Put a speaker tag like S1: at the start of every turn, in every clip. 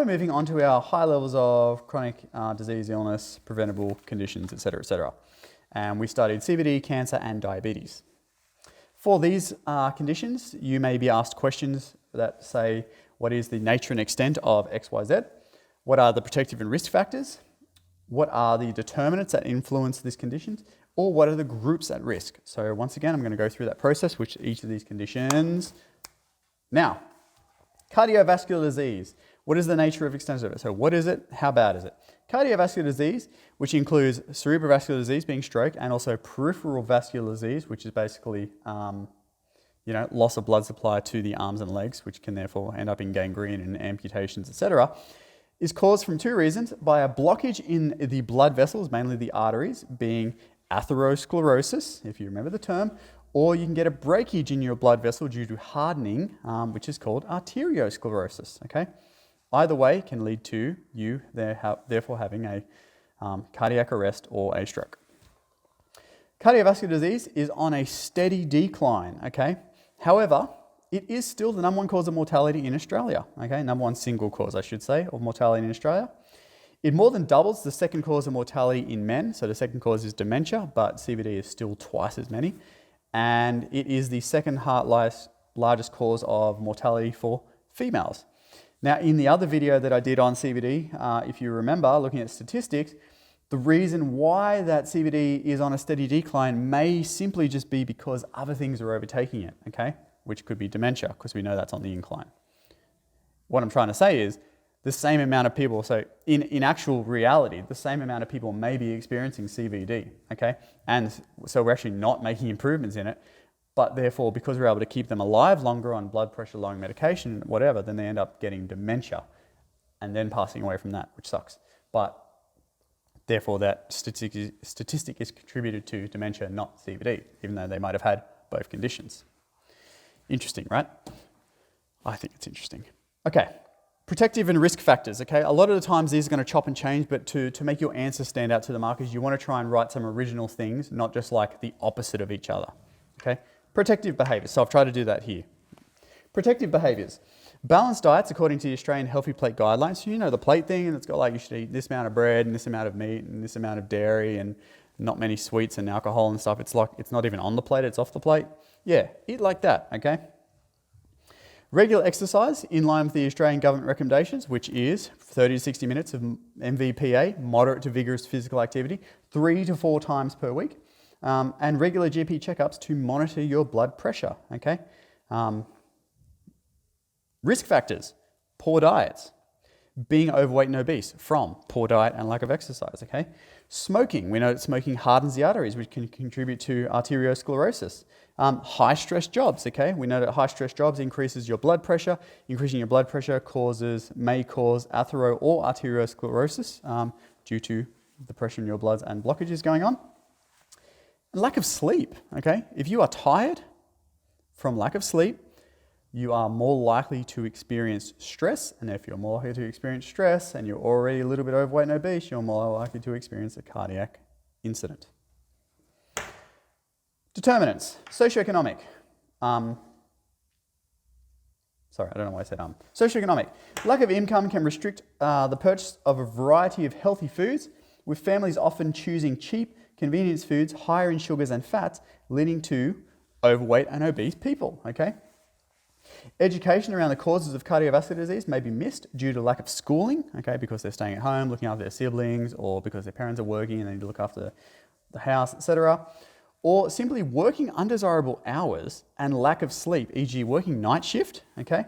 S1: we're moving on to our high levels of chronic disease, illness, preventable conditions, etc., etc. And we studied CVD, cancer, and diabetes. For these conditions, you may be asked questions that say, what is the nature and extent of XYZ? What are the protective and risk factors? What are the determinants that influence this condition? Or what are the groups at risk? So once again, I'm going to go through that process, which each of these conditions. Now, cardiovascular disease. What is the nature of extent of it? So what is it? How bad is it? Cardiovascular disease, which includes cerebrovascular disease being stroke, and also peripheral vascular disease, which is basically loss of blood supply to the arms and legs, which can therefore end up in gangrene and amputations, etc., is caused from two reasons: by a blockage in the blood vessels, mainly the arteries, being atherosclerosis, if you remember the term, or you can get a breakage in your blood vessel due to hardening, which is called arteriosclerosis. Okay, either way can lead to you therefore having a cardiac arrest or a stroke. Cardiovascular disease is on a steady decline. Okay, however, it is still the number one cause of mortality in Australia. Okay, number one single cause, I should say, of mortality in Australia. It more than doubles the second cause of mortality in men. So the second cause is dementia, but CVD is still twice as many. And it is the second largest cause of mortality for females. Now, in the other video that I did on CVD, if you remember, looking at statistics, the reason why that CVD is on a steady decline may simply just be because other things are overtaking it, okay? Which could be dementia, because we know that's on the incline. What I'm trying to say is, the same amount of people, so in actual reality, the same amount of people may be experiencing CVD, okay? And so we're actually not making improvements in it, but therefore, because we're able to keep them alive longer on blood pressure lowering medication, whatever, then they end up getting dementia and then passing away from that, which sucks. But therefore, that statistic is contributed to dementia, not CVD, even though they might have had both conditions. Interesting, right? I think it's interesting. Okay. Protective and risk factors, okay? A lot of the times these are going to chop and change, but to make your answer stand out to the markers, you want to try and write some original things, not just like the opposite of each other, okay? Protective behaviours, so I've tried to do that here. Protective behaviours. Balanced diets according to the Australian Healthy Plate Guidelines. So you know the plate thing, and it's got like you should eat this amount of bread and this amount of meat and this amount of dairy and not many sweets and alcohol and stuff. It's like, it's not even on the plate, it's off the plate. Yeah, eat like that, okay? Regular exercise in line with the Australian government recommendations, which is 30 to 60 minutes of MVPA, moderate to vigorous physical activity, 3 to 4 times per week, and regular GP checkups to monitor your blood pressure, okay? Risk factors, poor diets, being overweight and obese from poor diet and lack of exercise, okay? Smoking, we know that smoking hardens the arteries, which can contribute to arteriosclerosis. High-stress jobs, okay? We know that high-stress jobs increases your blood pressure. Increasing your blood pressure may cause athero or arteriosclerosis due to the pressure in your bloods and blockages going on. And lack of sleep, okay? If you are tired from lack of sleep, you are more likely to experience stress, and if you're more likely to experience stress and you're already a little bit overweight and obese, you're more likely to experience a cardiac incident. Determinants, socioeconomic. Socioeconomic. Lack of income can restrict the purchase of a variety of healthy foods, with families often choosing cheap, convenience foods higher in sugars and fats, leading to overweight and obese people, okay? Education around the causes of cardiovascular disease may be missed due to lack of schooling, okay, because they're staying at home, looking after their siblings, or because their parents are working and they need to look after the house, etc. Or simply working undesirable hours and lack of sleep, e.g. working night shift, okay,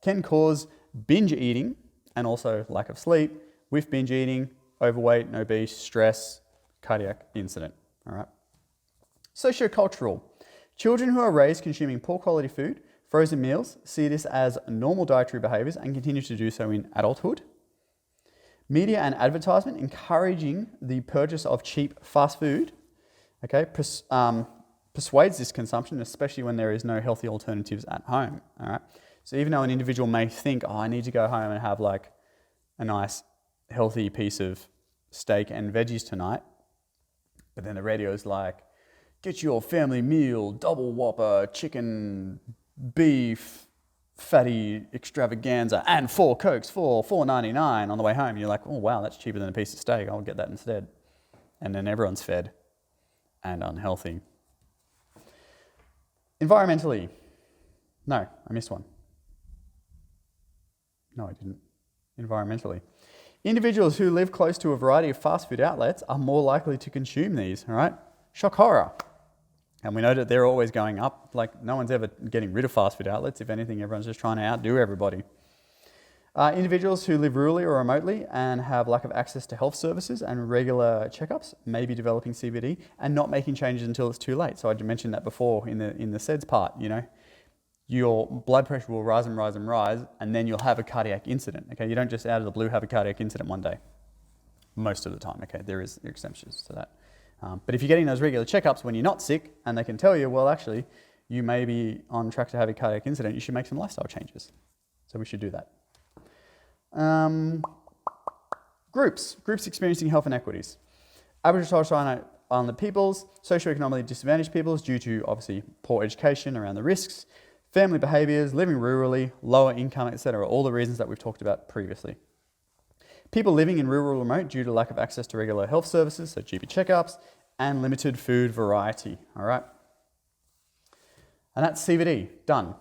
S1: can cause binge eating and also lack of sleep. With binge eating, overweight and obese, stress, cardiac incident, all right. Sociocultural. Children who are raised consuming poor quality food, frozen meals, see this as normal dietary behaviours and continue to do so in adulthood. Media and advertisement encouraging the purchase of cheap fast food, okay, persuades this consumption, especially when there is no healthy alternatives at home, all right? So even though an individual may think, oh, I need to go home and have like a nice healthy piece of steak and veggies tonight, but then the radio is like, get your family meal, double whopper, chicken, beef, fatty extravaganza and 4 Cokes for $4.99 on the way home. You're like, oh wow, that's cheaper than a piece of steak. I'll get that instead. And then everyone's fed and unhealthy. Environmentally. No, I missed one. No, I didn't. Environmentally. Individuals who live close to a variety of fast food outlets are more likely to consume these, all right? Shock horror. And we know that they're always going up. Like, no one's ever getting rid of fast food outlets. If anything, everyone's just trying to outdo everybody. Individuals who live rurally or remotely and have lack of access to health services and regular checkups may be developing CVD and not making changes until it's too late. So I mentioned that before in the SEDS part, you know. Your blood pressure will rise and rise and rise, and then you'll have a cardiac incident, okay? You don't just out of the blue have a cardiac incident one day. Most of the time, okay? There is exceptions to that. But if you're getting those regular checkups when you're not sick, and they can tell you, well, actually, you may be on track to have a cardiac incident, you should make some lifestyle changes. So we should do that. Groups experiencing health inequities. Average Torres Island peoples, socioeconomically disadvantaged peoples due to, obviously, poor education around the risks, family behaviours, living rurally, lower income, etc. All the reasons that we've talked about previously. People living in rural or remote due to lack of access to regular health services, so GP checkups, and limited food variety, all right? And that's CVD, done.